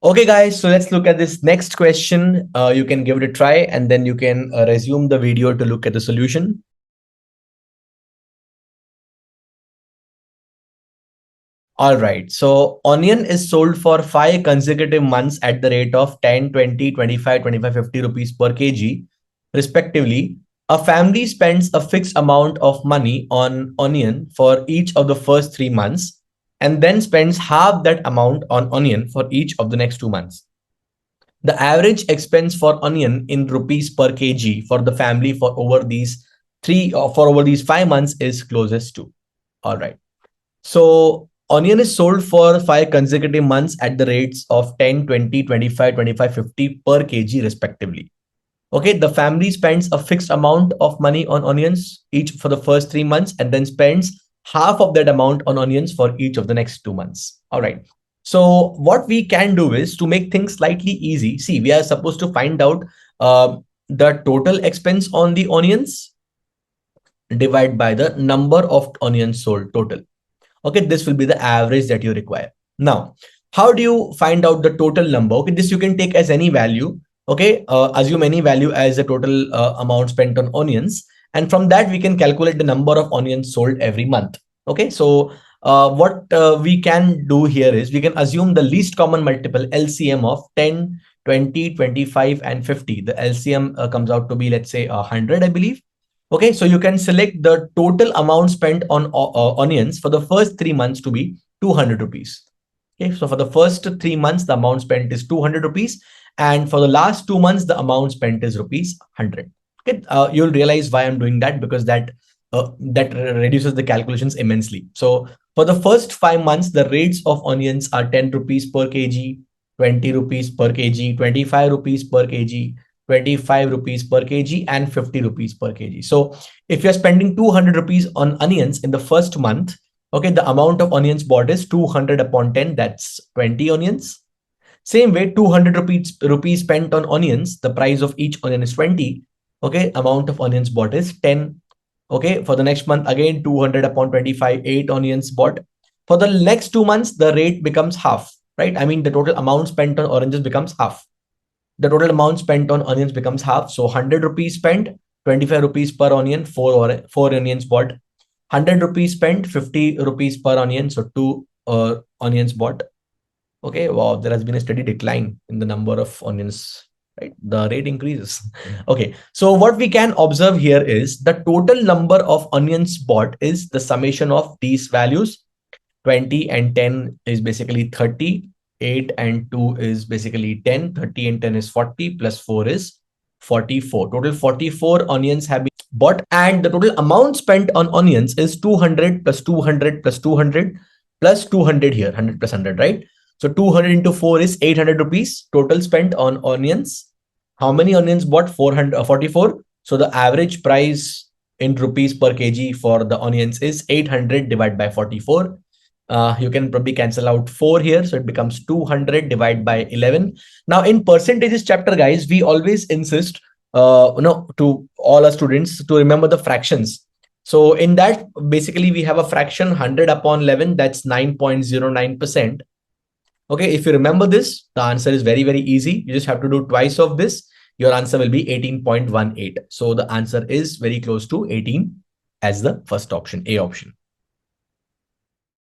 Okay, guys, so let's look at this next question. You can give it a try and then you can resume the video to look at the solution. All right, so onion is sold for 5 consecutive months at the rate of 10, 20, 25, 25, 50 rupees per kg, respectively. A family spends a fixed amount of money on onion for each of the first 3 months and then spends half that amount on onion for each of the next 2 months. The average expense for onion in rupees per kg for the family for over these 5 months is closest to. All right. So onion is sold for 5 consecutive months at the rates of 10, 20, 25, 25, 50 per kg respectively. Okay, the family spends a fixed amount of money on onions each for the first 3 months and then spends half of that amount on onions for each of the next 2 months. All right. So what we can do is to make things slightly easy. See, we are supposed to find out the total expense on the onions divided by the number of onions sold total. Okay, this will be the average that you require. Now, how do you find out the total number? Okay, this you can take as any value. Okay, assume any value as the total amount spent on onions, and from that we can calculate the number of onions sold every month. Okay, so what we can do here is we can assume the least common multiple LCM of 10, 20, 25, and 50. The LCM comes out to be, let's say, 100, I believe. Okay, so you can select the total amount spent on onions for the first 3 months to be 200 rupees. Okay, so for the first 3 months, the amount spent is 200 rupees. And for the last 2 months, the amount spent is rupees 100. Okay, you'll realize why I'm doing that, because that reduces the calculations immensely. So for the first 5 months, the rates of onions are 10 rupees per kg, 20 rupees per kg, 25 rupees per kg, 25 rupees per kg, and 50 rupees per kg. So if you're spending 200 rupees on onions in the first month, okay, the amount of onions bought is 200 upon 10, that's 20 onions. Same way, 200 rupees spent on onions, the price of each onion is 20. Okay, amount of onions bought is 10. Okay, for the next month, again, 200 upon 25, 8 onions bought. For the next 2 months, the rate becomes half, right? I mean, the total amount spent on oranges becomes half. The total amount spent on onions becomes half. So 100 rupees spent, 25 rupees per onion, four onions bought. 100 rupees spent, 50 rupees per onion, so two onions bought. Okay, wow, there has been a steady decline in the number of onions, right? The rate increases. Okay, so what we can observe here is the total number of onions bought is the summation of these values. 20 and 10 is basically 30. 8 and 2 is basically 10. 30 and 10 is 40, plus 4 is 44. Total 44 onions have been bought, and the total amount spent on onions is 200 plus 200 plus 200 plus 200 here, 100 plus 100, right? So 200 into 4 is 800 rupees total spent on onions. How many onions bought? 44. So the average price in rupees per kg for the onions is 800 divided by 44. You can probably cancel out 4 here, so it becomes 200 divided by 11. Now in percentages chapter, guys, we always insist to all our students to remember the fractions. So in that, basically we have a fraction 100 upon 11, that's 9.09%. Okay, if you remember this, the answer is very, very easy. You just have to do twice of this. Your answer will be 18.18. So the answer is very close to 18 as the first option, A option.